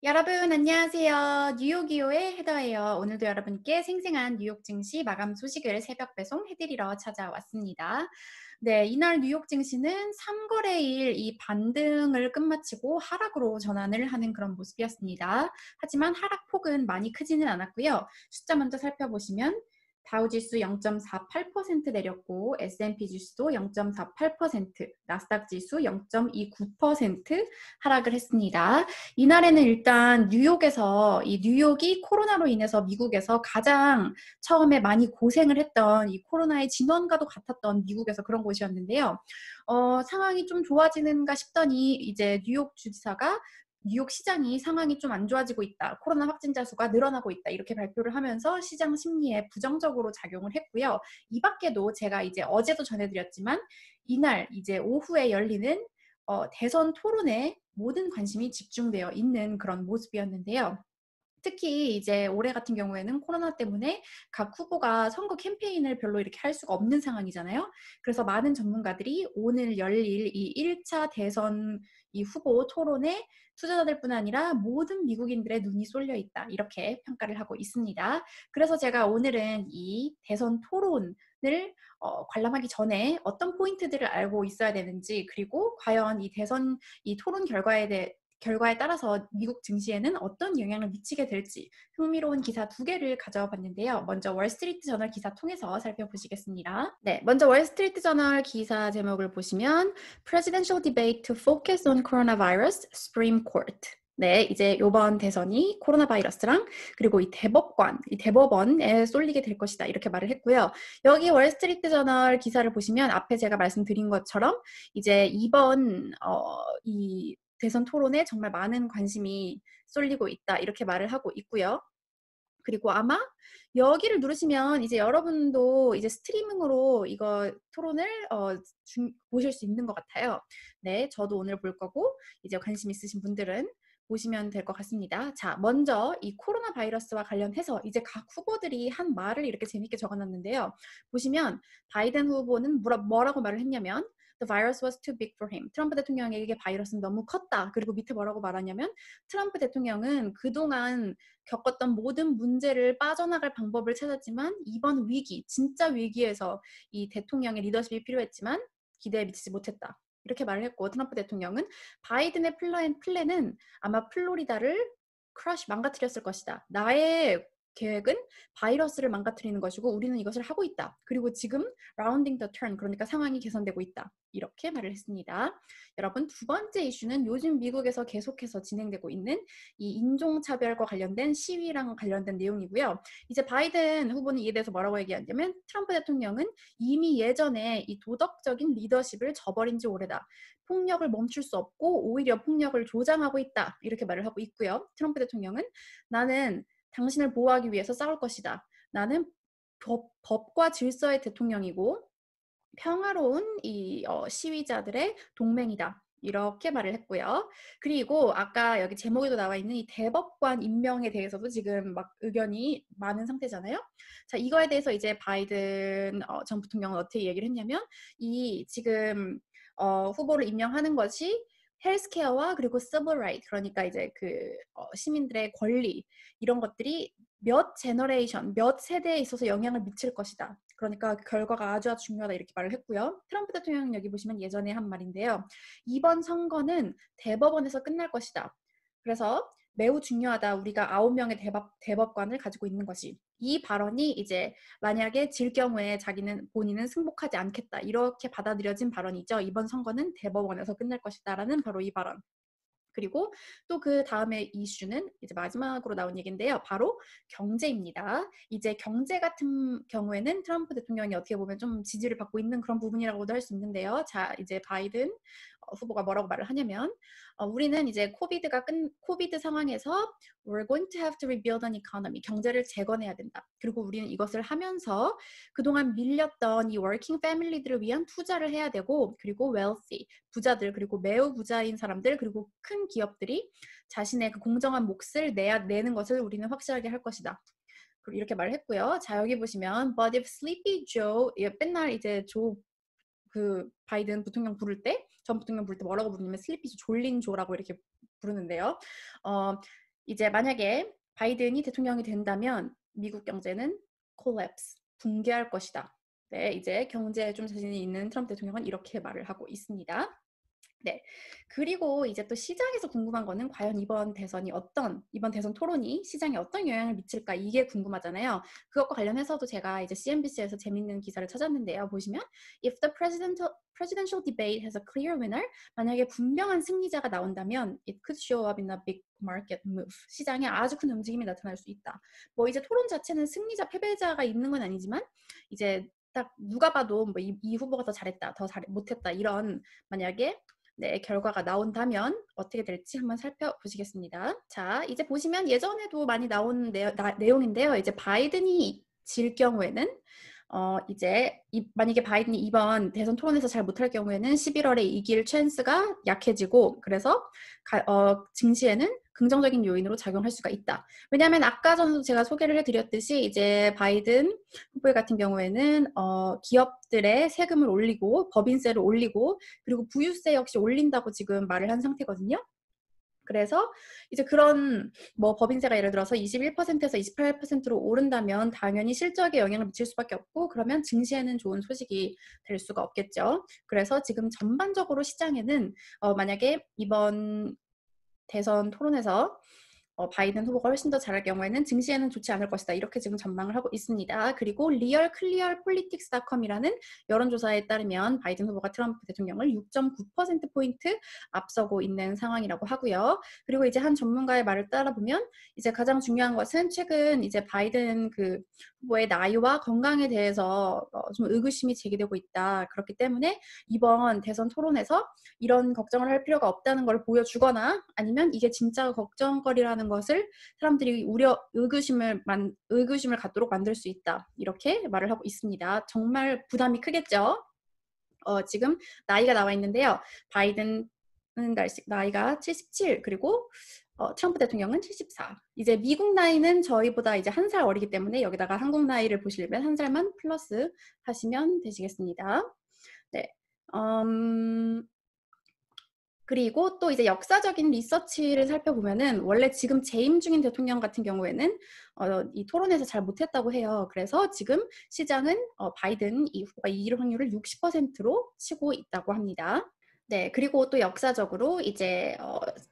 여러분 안녕하세요. 뉴욕이오의 헤더예요. 오늘도 여러분께 생생한 뉴욕 증시 마감 소식을 새벽 배송해드리러 찾아왔습니다. 네, 이날 뉴욕 증시는 3거래일 이 반등을 끝마치고 하락으로 전환을 하는 그런 모습이었습니다. 하지만 하락폭은 많이 크지는 않았고요. 숫자 먼저 살펴보시면 다우지수 0.48% 내렸고 S&P 지수도 0.48%, 나스닥 지수 0.29% 하락을 했습니다. 이날에는 일단 뉴욕에서 이 뉴욕이 코로나로 인해서 미국에서 가장 처음에 많이 고생을 했던 이 코로나의 진원과도 같았던 미국에서 그런 곳이었는데요. 상황이 좀 좋아지는가 싶더니 이제 뉴욕 주지사가 뉴욕 시장이 상황이 좀 안 좋아지고 있다. 코로나 확진자 수가 늘어나고 있다. 이렇게 발표를 하면서 시장 심리에 부정적으로 작용을 했고요. 이 밖에도 제가 이제 어제도 전해드렸지만 이날 이제 오후에 열리는 대선 토론에 모든 관심이 집중되어 있는 그런 모습이었는데요. 특히 이제 올해 같은 경우에는 코로나 때문에 각 후보가 선거 캠페인을 별로 이렇게 할 수가 없는 상황이잖아요. 그래서 많은 전문가들이 오늘 열릴 이 1차 대선 이 후보 토론에 투자자들뿐 아니라 모든 미국인들의 눈이 쏠려 있다. 이렇게 평가를 하고 있습니다. 그래서 제가 오늘은 이 대선 토론을 관람하기 전에 어떤 포인트들을 알고 있어야 되는지, 그리고 과연 이 대선 이 토론 결과에 따라서 미국 증시에는 어떤 영향을 미치게 될지 흥미로운 기사 두 개를 가져와 봤는데요. 먼저 월스트리트 저널 기사 통해서 살펴보시겠습니다. 네, 먼저 월스트리트 저널 기사 제목을 보시면 Presidential Debate to Focus on Coronavirus, Supreme Court. 네, 이제 이번 대선이 코로나 바이러스랑 그리고 이 대법원에 쏠리게 될 것이다. 이렇게 말을 했고요. 여기 월스트리트 저널 기사를 보시면 앞에 제가 말씀드린 것처럼 이제 이번 이 대선 토론에 정말 많은 관심이 쏠리고 있다. 이렇게 말을 하고 있고요. 그리고 아마 여기를 누르시면 이제 여러분도 이제 스트리밍으로 이거 토론을 보실 수 있는 것 같아요. 네, 저도 오늘 볼 거고 이제 관심 있으신 분들은 보시면 될 것 같습니다. 자, 먼저 이 코로나 바이러스와 관련해서 이제 각 후보들이 한 말을 이렇게 재밌게 적어놨는데요. 보시면 바이든 후보는 뭐라고 말을 했냐면 The virus was too big for him. 트럼프 대통령에게 바이러스는 너무 컸다. 그리고 밑에 뭐라고 말하냐면 트럼프 대통령은 그동안 겪었던 모든 문제를 빠져나갈 방법을 찾았지만 이번 위기, 진짜 위기에서 이 대통령의 리더십이 필요했지만 기대에 미치지 못했다. 이렇게 말을 했고 트럼프 대통령은 바이든의 플랜은 아마 플로리다를 크러쉬 망가뜨렸을 것이다. 나의 계획은 바이러스를 망가뜨리는 것이고 우리는 이것을 하고 있다. 그리고 지금 rounding the turn, 그러니까 상황이 개선되고 있다. 이렇게 말을 했습니다. 여러분, 두 번째 이슈는 요즘 미국에서 계속해서 진행되고 있는 이 인종차별과 관련된 시위랑 관련된 내용이고요. 이제 바이든 후보는 이에 대해서 뭐라고 얘기하냐면 트럼프 대통령은 이미 예전에 이 도덕적인 리더십을 저버린 지 오래다. 폭력을 멈출 수 없고 오히려 폭력을 조장하고 있다. 이렇게 말을 하고 있고요. 트럼프 대통령은 나는 당신을 보호하기 위해서 싸울 것이다. 나는 법과 질서의 대통령이고 평화로운 이 시위자들의 동맹이다. 이렇게 말을 했고요. 그리고 아까 여기 제목에도 나와 있는 이 대법관 임명에 대해서도 지금 막 의견이 많은 상태잖아요. 자, 이거에 대해서 이제 바이든 전 부통령은 어떻게 얘기를 했냐면 이 지금 후보를 임명하는 것이 헬스케어와 그리고 시빌 라이트, 그러니까 이제 그 시민들의 권리, 이런 것들이 몇 세대에 있어서 영향을 미칠 것이다. 그러니까 결과가 아주 중요하다. 이렇게 말을 했고요. 트럼프 대통령은 여기 보시면 예전에 한 말인데요. 이번 선거는 대법원에서 끝날 것이다. 그래서 매우 중요하다. 우리가 9명의 대법관을 가지고 있는 것이. 이 발언이 이제 만약에 질 경우에 본인은 승복하지 않겠다. 이렇게 받아들여진 발언이죠. 이번 선거는 대법원에서 끝날 것이다라는 바로 이 발언. 그리고 또 그 다음에 이슈는 이제 마지막으로 나온 얘기인데요. 바로 경제입니다. 이제 경제 같은 경우에는 트럼프 대통령이 어떻게 보면 좀 지지를 받고 있는 그런 부분이라고도 할 수 있는데요. 자, 이제 바이든 후보가 뭐라고 말을 하냐면 우리는 이제 코비드 상황에서 we're going to have to rebuild an economy. 경제를 재건해야 된다. 그리고 우리는 이것을 하면서 그동안 밀렸던 이 working family들을 위한 투자를 해야 되고, 그리고 wealthy, 부자들, 그리고 매우 부자인 사람들, 그리고 큰 기업들이 자신의 그 공정한 몫을 내는 것을 우리는 확실하게 할 것이다. 이렇게 말을 했고요. 자, 여기 보시면 But if Sleepy Joe, 맨날 이제 그 바이든 부통령 부를 때, 전 부통령 부를 때 뭐라고 부르냐면 슬리피 조, 졸린 조라고 이렇게 부르는데요. 이제 만약에 바이든이 대통령이 된다면 미국 경제는 collapse, 붕괴할 것이다. 네, 이제 경제에 좀 자신이 있는 트럼프 대통령은 이렇게 말을 하고 있습니다. 네. 그리고 이제 또 시장에서 궁금한 거는 과연 이번 대선 토론이 시장에 어떤 영향을 미칠까 이게 궁금하잖아요. 그것과 관련해서도 제가 이제 CNBC에서 재밌는 기사를 찾았는데요. 보시면 if the presidential debate has a clear winner, 만약에 분명한 승리자가 나온다면 it could show up in a big market move. 시장에 아주 큰 움직임이 나타날 수 있다. 뭐 이제 토론 자체는 승리자 패배자가 있는 건 아니지만 이제 딱 누가 봐도 뭐 이 후보가 더 잘했다, 못했다 이런 만약에 네, 결과가 나온다면 어떻게 될지 한번 살펴보시겠습니다. 자, 이제 보시면 예전에도 많이 나온 내용인데요. 이제 바이든이 질 경우에는 이제 만약에 바이든이 이번 대선 토론에서 잘 못할 경우에는 11월에 이길 찬스가 약해지고 그래서 증시에는 긍정적인 요인으로 작용할 수가 있다. 왜냐하면 아까 전에도 제가 소개를 해드렸듯이 이제 바이든 후보 같은 경우에는 기업들의 세금을 올리고 법인세를 올리고 그리고 부유세 역시 올린다고 지금 말을 한 상태거든요. 그래서 이제 그런 뭐 법인세가 예를 들어서 21%에서 28%로 오른다면 당연히 실적에 영향을 미칠 수밖에 없고 그러면 증시에는 좋은 소식이 될 수가 없겠죠. 그래서 지금 전반적으로 시장에는 만약에 이번 대선 토론에서 바이든 후보가 훨씬 더 잘할 경우에는 증시에는 좋지 않을 것이다. 이렇게 지금 전망을 하고 있습니다. 그리고 realclearpolitics.com이라는 여론조사에 따르면 바이든 후보가 트럼프 대통령을 6.9%포인트 앞서고 있는 상황이라고 하고요. 그리고 이제 한 전문가의 말을 따라보면 이제 가장 중요한 것은 최근 이제 바이든 그 후보의 나이와 건강에 대해서 좀 의구심이 제기되고 있다. 그렇기 때문에 이번 대선 토론에서 이런 걱정을 할 필요가 없다는 걸 보여주거나 아니면 이게 진짜 걱정거리라는 것을 사람들이 의구심을 갖도록 만들 수 있다. 이렇게 말을 하고 있습니다. 정말 부담이 크겠죠? 지금 나이가 나와 있는데요. 바이든은 나이가 77, 그리고 트럼프 대통령은 74. 이제 미국 나이는 저희보다 이제 한 살 어리기 때문에 여기다가 한국 나이를 보시려면 한 살만 플러스 하시면 되시겠습니다. 네. 그리고 또 이제 역사적인 리서치를 살펴보면은 원래 지금 재임 중인 대통령 같은 경우에는 이 토론에서 잘 못했다고 해요. 그래서 지금 시장은 바이든 이 후보가 이길 확률을 60%로 치고 있다고 합니다. 네, 그리고 또 역사적으로 이제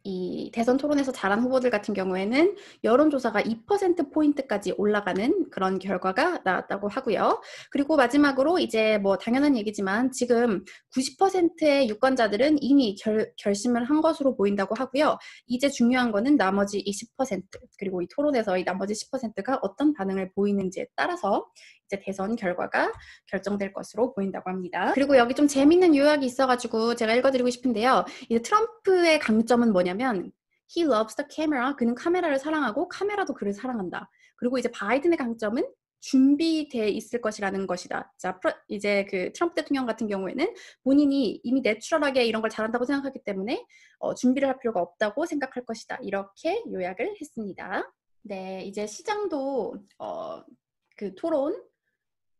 이 대선 토론에서 잘한 후보들 같은 경우에는 여론조사가 2%포인트까지 올라가는 그런 결과가 나왔다고 하고요. 그리고 마지막으로 이제 뭐 당연한 얘기지만 지금 90%의 유권자들은 이미 결심을 한 것으로 보인다고 하고요. 이제 중요한 거는 나머지 20%, 그리고 이 토론에서 이 나머지 10%가 어떤 반응을 보이는지에 따라서 이제 대선 결과가 결정될 것으로 보인다고 합니다. 그리고 여기 좀 재밌는 요약이 있어가지고 제가 읽어드리고 싶은데요. 이제 트럼프의 강점은 뭐냐면 He loves the camera. 그는 카메라를 사랑하고 카메라도 그를 사랑한다. 그리고 이제 바이든의 강점은 준비돼 있을 것이라는 것이다. 자, 이제 그 트럼프 대통령 같은 경우에는 본인이 이미 내추럴하게 이런 걸 잘한다고 생각하기 때문에 준비를 할 필요가 없다고 생각할 것이다. 이렇게 요약을 했습니다. 네, 이제 시장도 그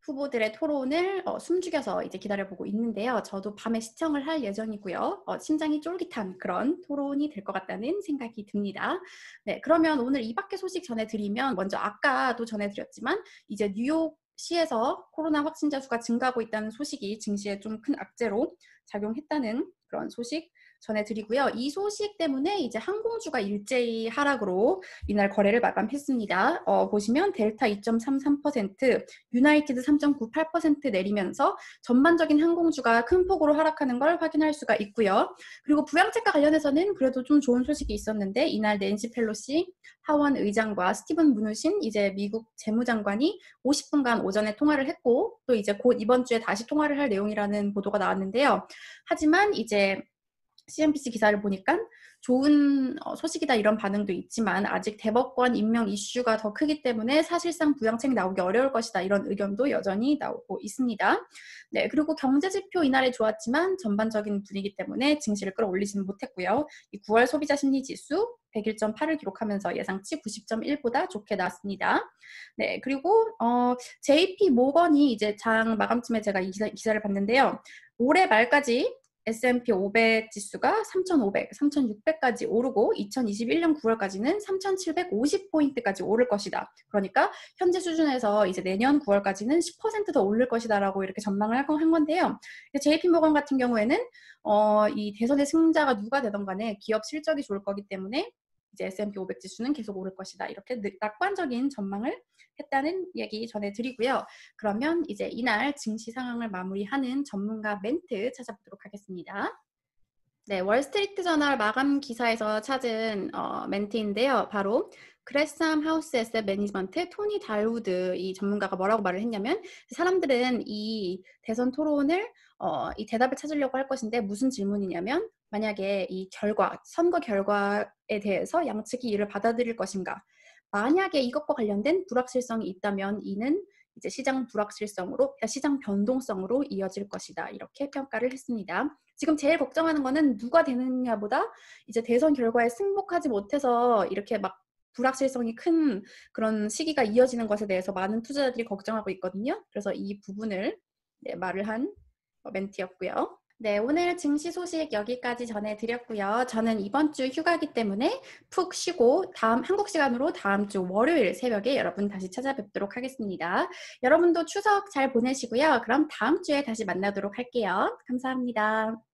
후보들의 토론을 숨죽여서 이제 기다려보고 있는데요. 저도 밤에 시청을 할 예정이고요. 심장이 쫄깃한 그런 토론이 될 것 같다는 생각이 듭니다. 네, 그러면 오늘 이 밖의 소식 전해드리면 먼저 아까도 전해드렸지만 이제 뉴욕시에서 코로나 확진자 수가 증가하고 있다는 소식이 증시에 좀 큰 악재로 작용했다는 그런 소식 전해드리고요. 이 소식 때문에 이제 항공주가 일제히 하락으로 이날 거래를 마감했습니다. 보시면 델타 2.33%, 유나이티드 3.98% 내리면서 전반적인 항공주가 큰 폭으로 하락하는 걸 확인할 수가 있고요. 그리고 부양책과 관련해서는 그래도 좀 좋은 소식이 있었는데 이날 낸시 펠로시 하원 의장과 스티븐 무누신 이제 미국 재무장관이 50분간 오전에 통화를 했고 또 이제 곧 이번 주에 다시 통화를 할 내용이라는 보도가 나왔는데요. 하지만 이제 CNBC 기사를 보니까 좋은 소식이다 이런 반응도 있지만 아직 대법관 임명 이슈가 더 크기 때문에 사실상 부양책이 나오기 어려울 것이다 이런 의견도 여전히 나오고 있습니다. 네, 그리고 경제지표 이날에 좋았지만 전반적인 분위기 때문에 증시를 끌어올리지는 못했고요. 이 9월 소비자 심리지수 101.8을 기록하면서 예상치 90.1보다 좋게 나왔습니다. 네, 그리고 JP 모건이 이제 장 마감쯤에 제가 이 기사를 봤는데요. 올해 말까지 S&P 500 지수가 3,500, 3,600까지 오르고 2021년 9월까지는 3,750포인트까지 오를 것이다. 그러니까 현재 수준에서 이제 내년 9월까지는 10%더 오를 것이다라고 이렇게 전망을 한 건데요. JP모건 같은 경우에는 이 대선의 승자가 누가 되던 간에 기업 실적이 좋을 거기 때문에 이제 S&P 500 지수는 계속 오를 것이다. 이렇게 낙관적인 전망을 했다는 얘기 전해드리고요. 그러면 이제 이날 증시 상황을 마무리하는 전문가 멘트 찾아보도록 하겠습니다. 네, 월스트리트 저널 마감 기사에서 찾은 멘트인데요. 바로 그레삼 하우스 에셋 매니지먼트 토니 달우드 이 전문가가 뭐라고 말을 했냐면, 사람들은 이 대선 토론을 이 대답을 찾으려고 할 것인데 무슨 질문이냐면, 만약에 이 선거 결과에 대해서 양측이 이를 받아들일 것인가, 만약에 이것과 관련된 불확실성이 있다면 이는 이제 시장 불확실성으로, 시장 변동성으로 이어질 것이다. 이렇게 평가를 했습니다. 지금 제일 걱정하는 거는 누가 되느냐보다 이제 대선 결과에 승복하지 못해서 이렇게 막 불확실성이 큰 그런 시기가 이어지는 것에 대해서 많은 투자자들이 걱정하고 있거든요. 그래서 이 부분을 말을 한 멘트였고요. 네, 오늘 증시 소식 여기까지 전해드렸고요. 저는 이번 주 휴가기 때문에 푹 쉬고 한국 시간으로 다음 주 월요일 새벽에 여러분 다시 찾아뵙도록 하겠습니다. 여러분도 추석 잘 보내시고요. 그럼 다음 주에 다시 만나도록 할게요. 감사합니다.